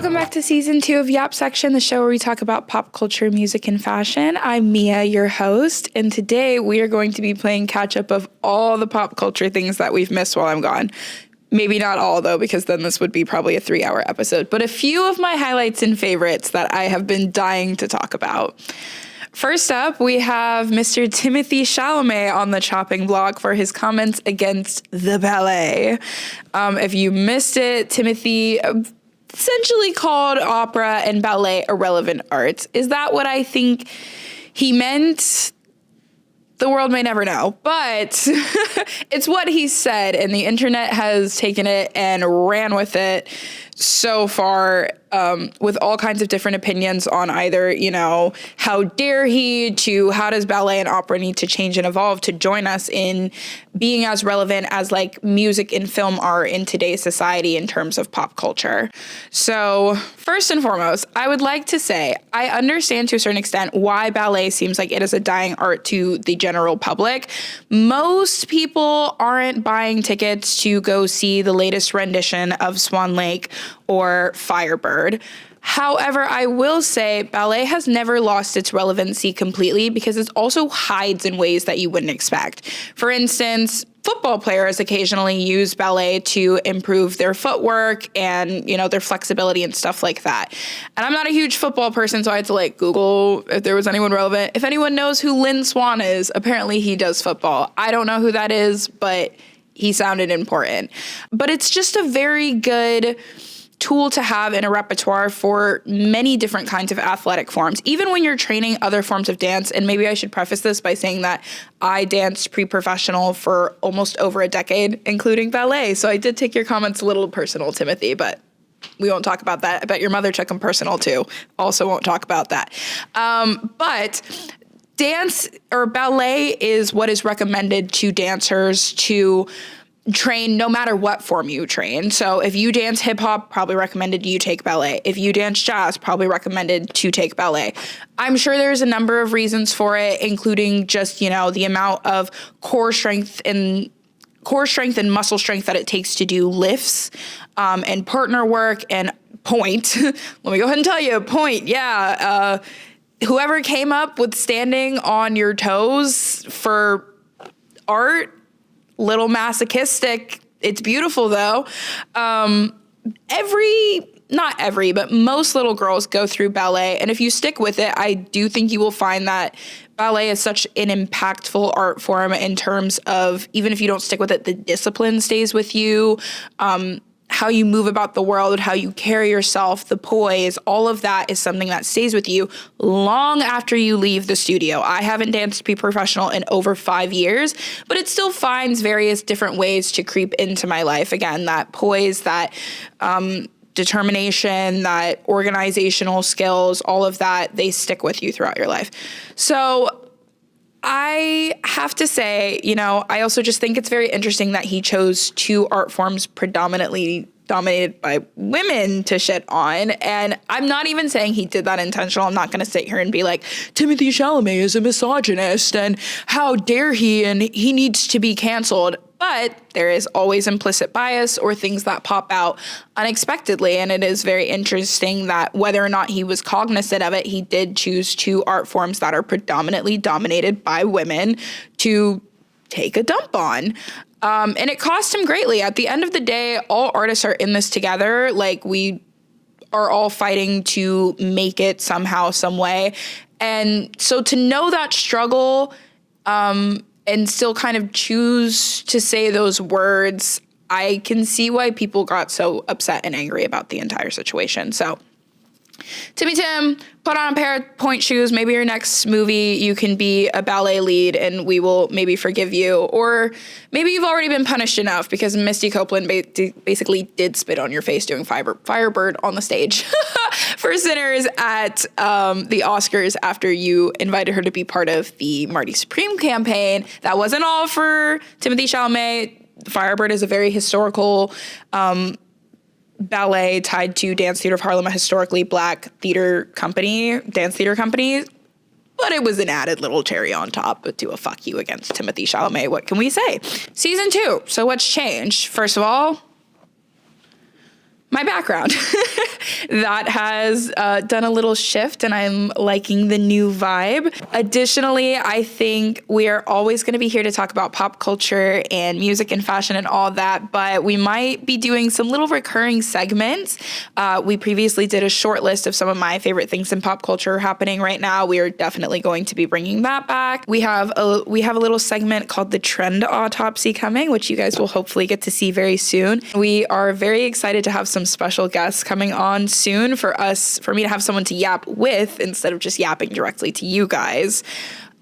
Welcome back to season 2 of Yap Section, the show where we talk about pop culture, music, and fashion. I'm Mia, your host, and today we are going to be playing catch up of all the pop culture things that we've missed while I'm gone. Maybe not all, though, because then this would be probably a 3-hour episode, but a few of my highlights and favorites that I have been dying to talk about. First up, we have Mr. Timothée Chalamet on the chopping block for his comments against the ballet. If you missed it, Timothy essentially called opera and ballet irrelevant arts. Is that what I think he meant? The world may never know, but it's what he said, and the internet has taken it and ran with it so far, with all kinds of different opinions on either, how dare he, to how does ballet and opera need to change and evolve to join us in being as relevant as like music and film are in today's society in terms of pop culture. So first and foremost, I would like to say I understand to a certain extent why ballet seems like it is a dying art to the general public. Most people aren't buying tickets to go see the latest rendition of Swan Lake or Firebird. However, I will say ballet has never lost its relevancy completely because it also hides in ways that you wouldn't expect. For instance, football players occasionally use ballet to improve their footwork and, their flexibility and stuff like that. And I'm not a huge football person, so I had to Google if there was anyone relevant. If anyone knows who Lynn Swan is, apparently he does football. I don't know who that is, but he sounded important. But it's just a very good tool to have in a repertoire for many different kinds of athletic forms, even when you're training other forms of dance. And maybe I should preface this by saying that I danced pre-professional for almost over a decade, including ballet. So I did take your comments a little personal, Timothy, but we won't talk about that. I bet your mother took them personal too. Also won't talk about that. But dance or ballet is what is recommended to dancers to train no matter what form you train. So if you dance hip hop, probably recommended you take ballet. If you dance jazz, probably recommended to take ballet. I'm sure there's a number of reasons for it, including just, the amount of core strength and muscle strength that it takes to do lifts, and partner work and point. Let me go ahead and tell you, point. Yeah. Whoever came up with standing on your toes for art, little masochistic. It's beautiful though. Not every, but most little girls go through ballet. And if you stick with it, I do think you will find that ballet is such an impactful art form in terms of, even if you don't stick with it, the discipline stays with you. How you move about the world, how you carry yourself, the poise, all of that is something that stays with you long after you leave the studio. I haven't danced pre-professional in over 5 years, but it still finds various different ways to creep into my life. Again, that poise, that determination, that organizational skills, all of that, they stick with you throughout your life. So I have to say, I also just think it's very interesting that he chose two art forms predominantly dominated by women to shit on. And I'm not even saying he did that intentional. I'm not going to sit here and be like, Timothée Chalamet is a misogynist and how dare he, and he needs to be canceled. But there is always implicit bias or things that pop out unexpectedly. And it is very interesting that whether or not he was cognizant of it, he did choose two art forms that are predominantly dominated by women to take a dump on. And it cost him greatly. At the end of the day, all artists are in this together. We are all fighting to make it somehow, some way. And so to know that struggle, and still kind of choose to say those words, I can see why people got so upset and angry about the entire situation. So Timmy Tim, put on a pair of point shoes. Maybe your next movie, you can be a ballet lead and we will maybe forgive you. Or maybe you've already been punished enough because Misty Copeland basically did spit on your face doing Firebird on the stage for Sinners at the Oscars after you invited her to be part of the Marty Supreme campaign. That wasn't all for Timothée Chalamet. Firebird is a very historical ballet tied to Dance Theater of Harlem, a historically black dance theater company. But it was an added little cherry on top to a fuck you against Timothée Chalamet. What can we say? Season 2. So what's changed? First of all, my background. That has done a little shift, and I'm liking the new vibe. Additionally, I think we are always going to be here to talk about pop culture and music and fashion and all that, but we might be doing some little recurring segments. We previously did a short list of some of my favorite things in pop culture happening right now. We are definitely going to be bringing that back. We have a little segment called the Trend Autopsy coming, which you guys will hopefully get to see very soon. We are very excited to have some special guests coming on soon for me to have someone to yap with instead of just yapping directly to you guys.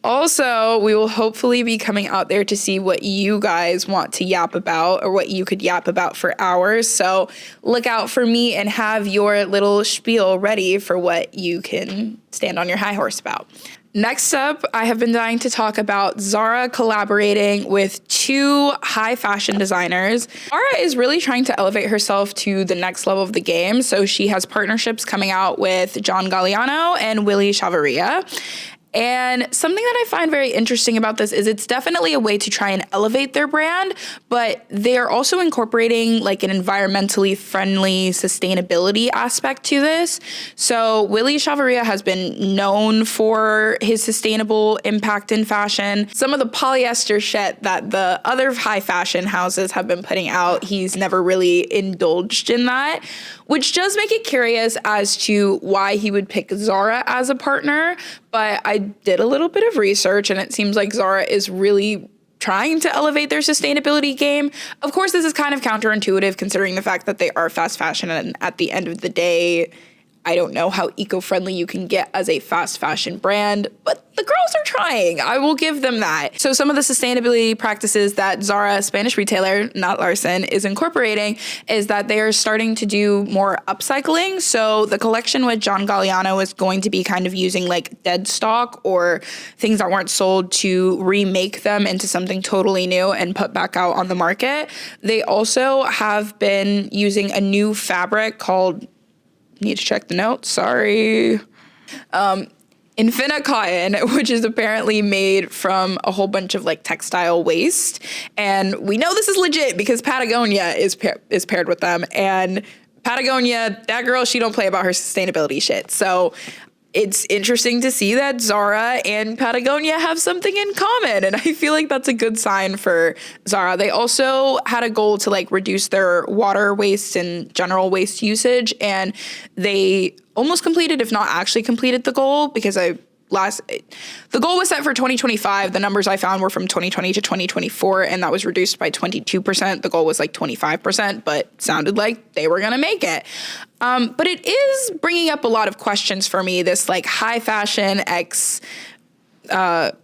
Also, we will hopefully be coming out there to see what you guys want to yap about or what you could yap about for hours. So look out for me and have your little spiel ready for what you can stand on your high horse about. Next up, I have been dying to talk about Zara collaborating with two high fashion designers. Zara is really trying to elevate herself to the next level of the game. So she has partnerships coming out with John Galliano and Willy Chavarria. And something that I find very interesting about this is it's definitely a way to try and elevate their brand, but they're also incorporating like an environmentally friendly sustainability aspect to this. So Willy Chavarria has been known for his sustainable impact in fashion. Some of the polyester shit that the other high fashion houses have been putting out, he's never really indulged in that, which does make it curious as to why he would pick Zara as a partner. But I did a little bit of research, and it seems like Zara is really trying to elevate their sustainability game. Of course, this is kind of counterintuitive considering the fact that they are fast fashion, and at the end of the day, I don't know how eco-friendly you can get as a fast fashion brand, but the girls are trying. I will give them that. So some of the sustainability practices that Zara, Spanish retailer, not Larson, is incorporating is that they are starting to do more upcycling. So the collection with John Galliano is going to be kind of using like dead stock or things that weren't sold to remake them into something totally new and put back out on the market. They also have been using a new fabric called, need to check the notes, sorry. Infina cotton, which is apparently made from a whole bunch of like textile waste. And we know this is legit because Patagonia is paired with them. And Patagonia, that girl, she don't play about her sustainability shit. So it's interesting to see that Zara and Patagonia have something in common. And I feel like that's a good sign for Zara. They also had a goal to like reduce their water waste and general waste usage. And they almost completed, if not actually completed the goal, because the goal was set for 2025. The numbers I found were from 2020 to 2024, and that was reduced by 22%. The goal was like 25%, but sounded like they were going to make it. But it is bringing up a lot of questions for me, this high fashion X fast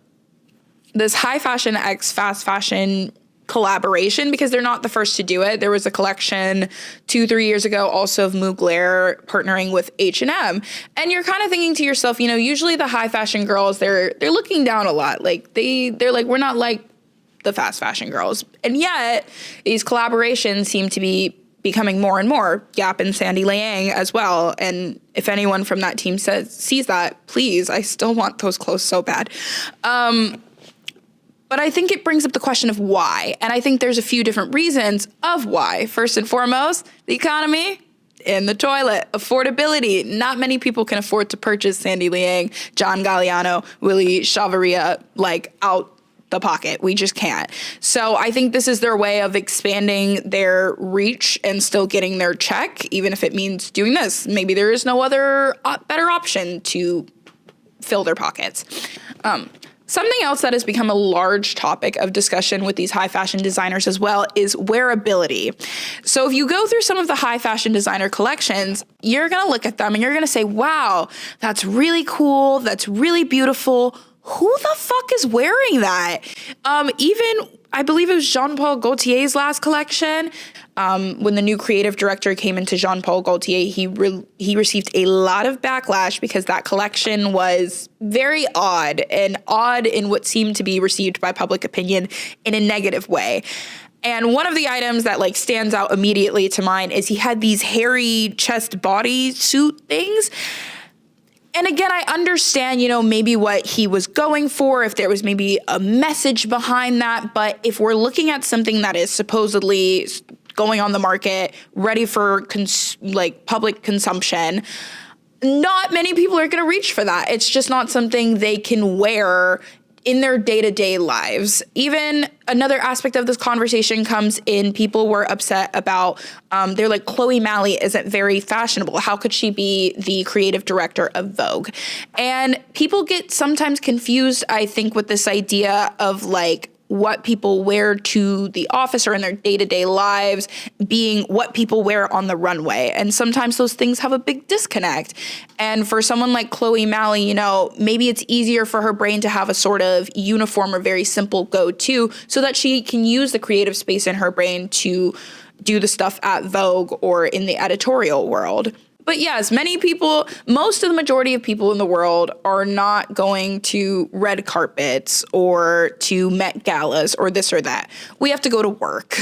fashion collaboration, because they're not the first to do it. There was a collection 2-3 years ago also of Mugler partnering with H&M. And you're kind of thinking to yourself, usually the high fashion girls, they're looking down a lot. They're like, we're not like the fast fashion girls. And yet these collaborations seem to be becoming more and more. Gap and Sandy Liang as well. And if anyone from that team sees that, please, I still want those clothes so bad. But I think it brings up the question of why. And I think there's a few different reasons of why. First and foremost, the economy in the toilet, affordability. Not many people can afford to purchase Sandy Liang, John Galliano, Willy Chavarria, out the pocket. We just can't. So I think this is their way of expanding their reach and still getting their check, even if it means doing this. Maybe there is no other better option to fill their pockets. Something else that has become a large topic of discussion with these high fashion designers as well is wearability. So if you go through some of the high fashion designer collections, you're going to look at them and you're going to say, wow, that's really cool. That's really beautiful. Who the fuck is wearing that? Even, I believe it was Jean-Paul Gaultier's last collection. When the new creative director came into Jean-Paul Gaultier, he received a lot of backlash because that collection was very odd in what seemed to be received by public opinion in a negative way. And one of the items that stands out immediately to mind is he had these hairy chest body suit things. And again, I understand, maybe what he was going for, if there was maybe a message behind that. But if we're looking at something that is supposedly going on the market, ready for public consumption. Not many people are going to reach for that. It's just not something they can wear in their day-to-day lives. Even another aspect of this conversation comes in, people were upset about, they're like, Chloe Malley isn't very fashionable. How could she be the creative director of Vogue? And people get sometimes confused, I think, with this idea of like, what people wear to the office or in their day-to-day lives being what people wear on the runway. And sometimes those things have a big disconnect. And for someone like Chloe Malley, you know, maybe it's easier for her brain to have a sort of uniform or very simple go-to so that she can use the creative space in her brain to do the stuff at Vogue or in the editorial world. But yes, many people, most of the majority of people in the world are not going to red carpets or to Met Galas or this or that. We have to go to work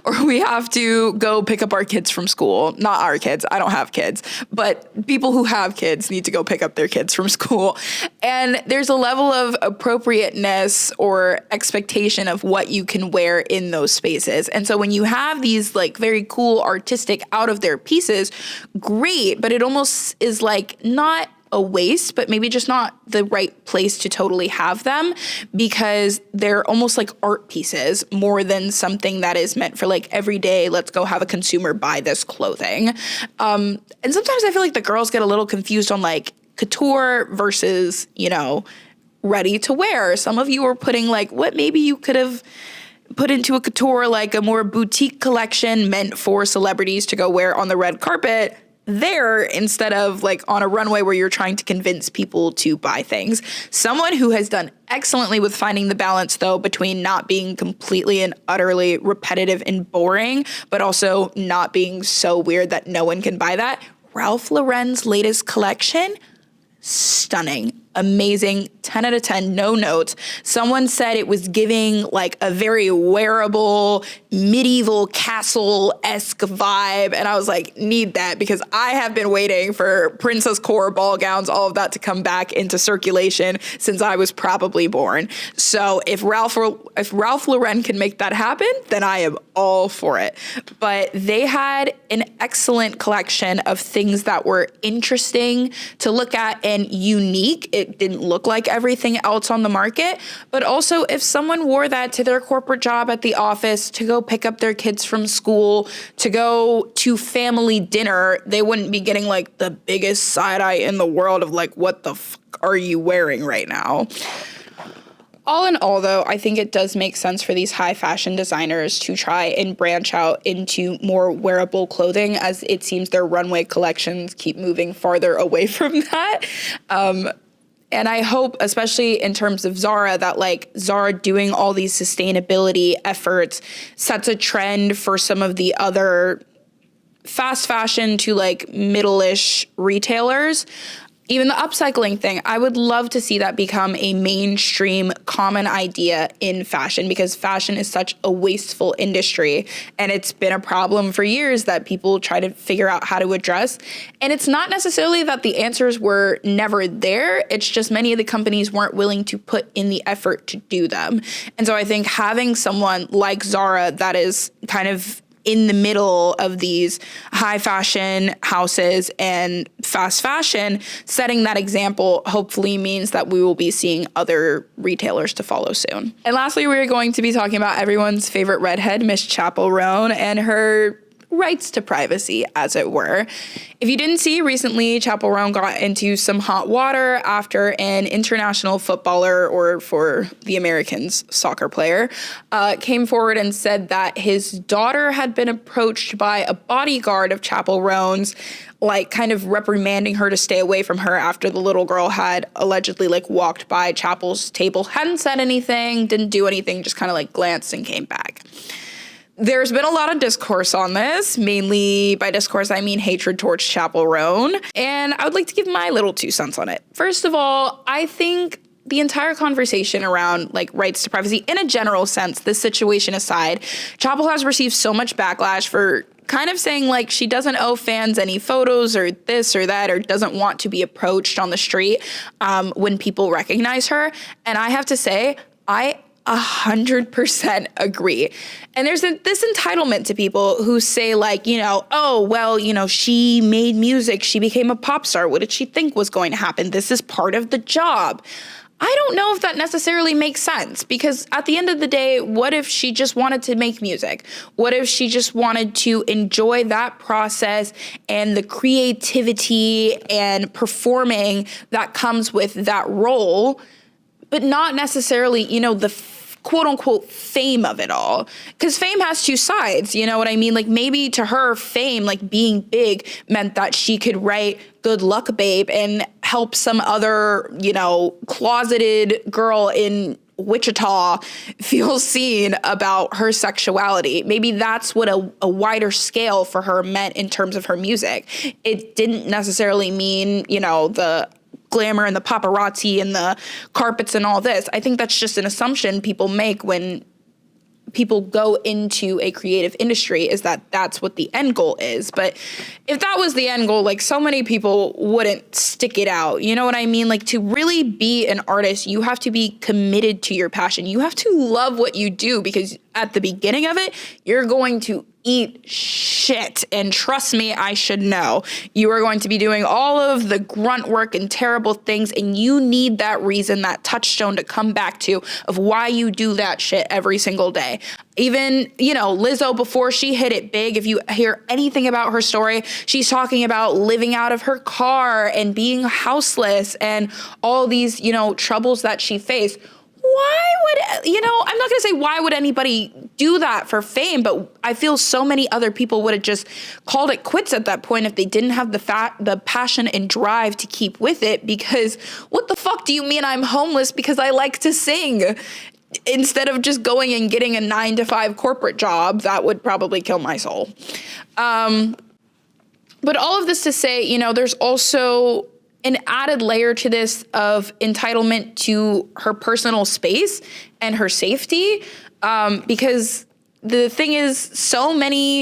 or we have to go pick up our kids from school. Not our kids. I don't have kids. But people who have kids need to go pick up their kids from school. And there's a level of appropriateness or expectation of what you can wear in those spaces. And so when you have these like very cool, artistic, out of their pieces, great. But it almost is like not a waste, but maybe just not the right place to totally have them because they're almost like art pieces more than something that is meant for like every day, let's go have a consumer buy this clothing. And sometimes I feel like the girls get a little confused on like couture versus, you know, ready to wear. Some of you are putting like what maybe you could have put into a couture, like a more boutique collection meant for celebrities to go wear on the red carpet there instead of like on a runway where you're trying to convince people to buy things. Someone who has done excellently with finding the balance, though, between not being completely and utterly repetitive and boring, but also not being so weird that no one can buy that. Ralph Lauren's latest collection, stunning. Amazing, 10 out of 10, no notes. Someone said it was giving like a very wearable, medieval castle-esque vibe. And I was like, need that because I have been waiting for princess core ball gowns, all of that to come back into circulation since I was probably born. So if Ralph Lauren can make that happen, then I am all for it. But they had an excellent collection of things that were interesting to look at and unique. It didn't look like everything else on the market, but also if someone wore that to their corporate job at the office, to go pick up their kids from school, to go to family dinner, they wouldn't be getting like the biggest side eye in the world of like, what the fuck are you wearing right now? All in all, though, I think it does make sense for these high fashion designers to try and branch out into more wearable clothing, as it seems their runway collections keep moving farther away from that. And I hope, especially in terms of Zara, that like Zara doing all these sustainability efforts sets a trend for some of the other fast fashion to like middle-ish retailers. Even the upcycling thing, I would love to see that become a mainstream common idea in fashion because fashion is such a wasteful industry and it's been a problem for years that people try to figure out how to address. And it's not necessarily that the answers were never there. It's just many of the companies weren't willing to put in the effort to do them. And so I think having someone like Zara that is kind of in the middle of these high fashion houses and fast fashion, setting that example hopefully means that we will be seeing other retailers to follow soon. And lastly, we're going to be talking about everyone's favorite redhead, Miss Chappell Roan, and her rights to privacy, as it were. If you didn't see, recently Chappell Roan got into some hot water after an international footballer, or for the Americans, soccer player, came forward and said that his daughter had been approached by a bodyguard of Chappell Roan's, like kind of reprimanding her to stay away from her after the little girl had allegedly like walked by Chappell's table, hadn't said anything, didn't do anything, just kind of like glanced and came back. There's been a lot of discourse on this, mainly by discourse, I mean hatred towards Chappell Roan, and I would like to give my little 2 cents on it. First of all, I think the entire conversation around like rights to privacy, in a general sense, this situation aside, Chappell has received so much backlash for kind of saying like she doesn't owe fans any photos or this or that, or doesn't want to be approached on the street when people recognize her. And I have to say, I 100% agree. And there's this entitlement to people who say like, oh, well, she made music. She became a pop star. What did she think was going to happen? This is part of the job. I don't know if that necessarily makes sense, because at the end of the day, what if she just wanted to make music? What if she just wanted to enjoy that process and the creativity and performing that comes with that role, but not necessarily, the quote unquote fame of it all? Because fame has two sides, you know what I mean? Like maybe to her, fame, like being big, meant that she could write Good Luck Babe and help some other, closeted girl in Wichita feel seen about her sexuality. Maybe that's what a wider scale for her meant in terms of her music. It didn't necessarily mean, the glamour and the paparazzi and the carpets and all this. I think that's just an assumption people make when people go into a creative industry, is that that's what the end goal is. But if that was the end goal, like so many people wouldn't stick it out. You know what I mean? Like to really be an artist, you have to be committed to your passion. You have to love what you do, because at the beginning of it, you're going to eat shit. And trust me, I should know. You are going to be doing all of the grunt work and terrible things, and you need that reason, that touchstone to come back to of why you do that shit every single day. Even, Lizzo, before she hit it big, if you hear anything about her story, she's talking about living out of her car and being houseless and all these, troubles that she faced. Why would, I'm not going to say why would anybody do that for fame, but I feel so many other people would have just called it quits at that point if they didn't have the passion and drive to keep with it. Because what the fuck do you mean I'm homeless because I like to sing? Instead of just going and getting a 9-to-5 corporate job, that would probably kill my soul. But all of this to say, there's also an added layer to this of entitlement to her personal space and her safety, because the thing is,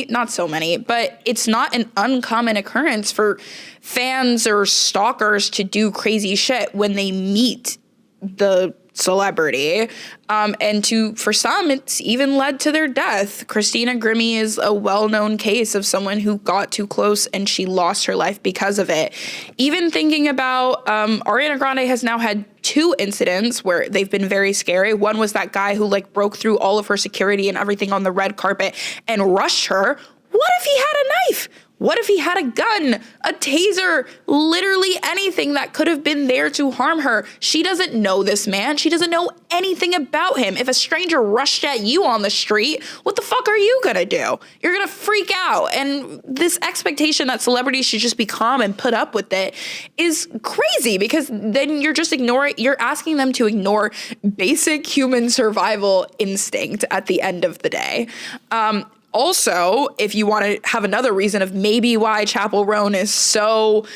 not so many, but it's not an uncommon occurrence for fans or stalkers to do crazy shit when they meet the celebrity. And for some, it's even led to their death. Christina Grimmie is a well-known case of someone who got too close and she lost her life because of it. Even thinking about Ariana Grande has now had 2 incidents where they've been very scary. One was that guy who broke through all of her security and everything on the red carpet and rushed her. What if he had a knife? What if he had a gun, a taser, literally anything that could have been there to harm her? She doesn't know this man. She doesn't know anything about him. If a stranger rushed at you on the street, what the fuck are you gonna do? You're gonna freak out. And this expectation that celebrities should just be calm and put up with it is crazy, because then you're asking them to ignore basic human survival instinct at the end of the day. Also, if you want to have another reason of maybe why Chappell Roan is so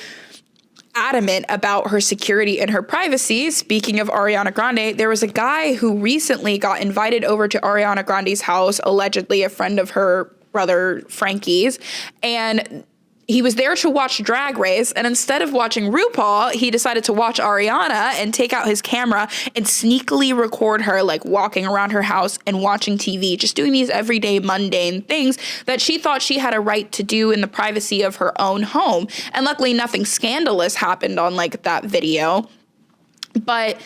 adamant about her security and her privacy, speaking of Ariana Grande, there was a guy who recently got invited over to Ariana Grande's house, allegedly a friend of her brother Frankie's, and he was there to watch Drag Race, and instead of watching RuPaul, he decided to watch Ariana and take out his camera and sneakily record her walking around her house and watching TV, just doing these everyday mundane things that she thought she had a right to do in the privacy of her own home. And luckily nothing scandalous happened on that video. But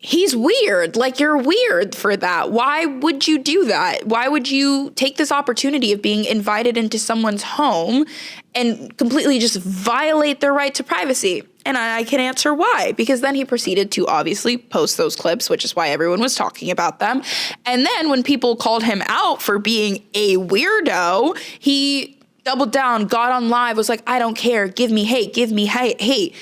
he's weird. You're weird for that. Why would you do that? Why would you take this opportunity of being invited into someone's home and completely just violate their right to privacy? And I can answer why, because then he proceeded to obviously post those clips, which is why everyone was talking about them. And then when people called him out for being a weirdo, he doubled down, got on live, was like, I don't care. Give me hate.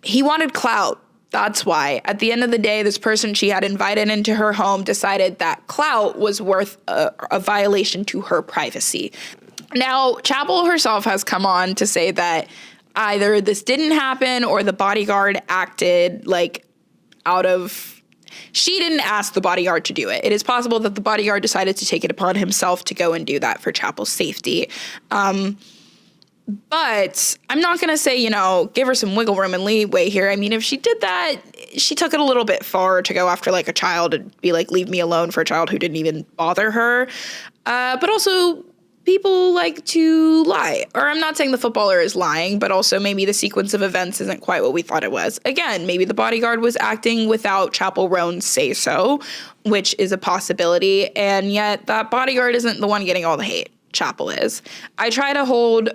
He wanted clout. That's why. At the end of the day, this person she had invited into her home decided that clout was worth a violation to her privacy. Now, Chappell herself has come on to say that either this didn't happen or the bodyguard acted she didn't ask the bodyguard to do it. It is possible that the bodyguard decided to take it upon himself to go and do that for Chappell's safety. But I'm not going to say, give her some wiggle room and leeway here. I mean, if she did that, she took it a little bit far to go after like a child and be like, leave me alone for a child who didn't even bother her. But also, people like to lie. Or I'm not saying the footballer is lying, but also maybe the sequence of events isn't quite what we thought it was. Again, maybe the bodyguard was acting without Chapel Roan's say-so, which is a possibility. And yet that bodyguard isn't the one getting all the hate. Chapel is. I try to hold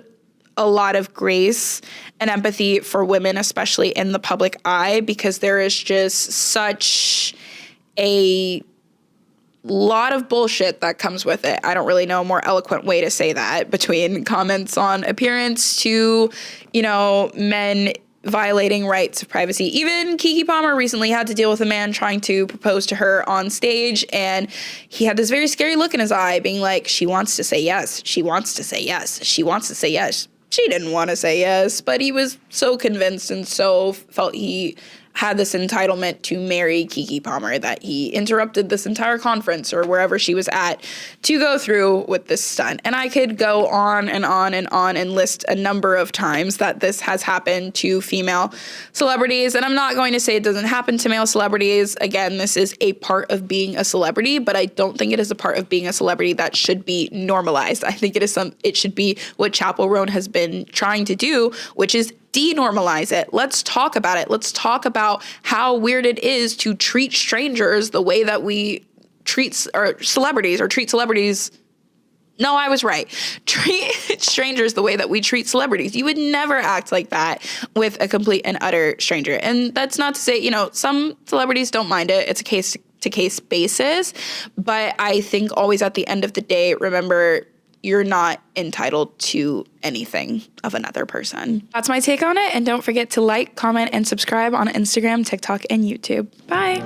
a lot of grace and empathy for women, especially in the public eye, because there is just such a lot of bullshit that comes with it. I don't really know a more eloquent way to say that, between comments on appearance to, men violating rights of privacy. Even Keke Palmer recently had to deal with a man trying to propose to her on stage, and he had this very scary look in his eye, being like, she wants to say yes, she wants to say yes, she wants to say yes. She didn't want to say yes, but he was so convinced and so felt he had this entitlement to marry Keke Palmer that he interrupted this entire conference or wherever she was at to go through with this stunt. And I could go on and on and on and list a number of times that this has happened to female celebrities. And I'm not going to say it doesn't happen to male celebrities. Again, this is a part of being a celebrity, but I don't think it is a part of being a celebrity that should be normalized. I think it should be what Chapel Roan has been trying to do, which is denormalize it. Let's talk about it. Let's talk about how weird it is to treat strangers the way that we treat celebrities. No, I was right. Treat strangers the way that we treat celebrities. You would never act like that with a complete and utter stranger. And that's not to say, some celebrities don't mind it. It's a case-to-case basis. But I think always at the end of the day, remember, you're not entitled to anything of another person. That's my take on it. And don't forget to like, comment, and subscribe on Instagram, TikTok, and YouTube. Bye.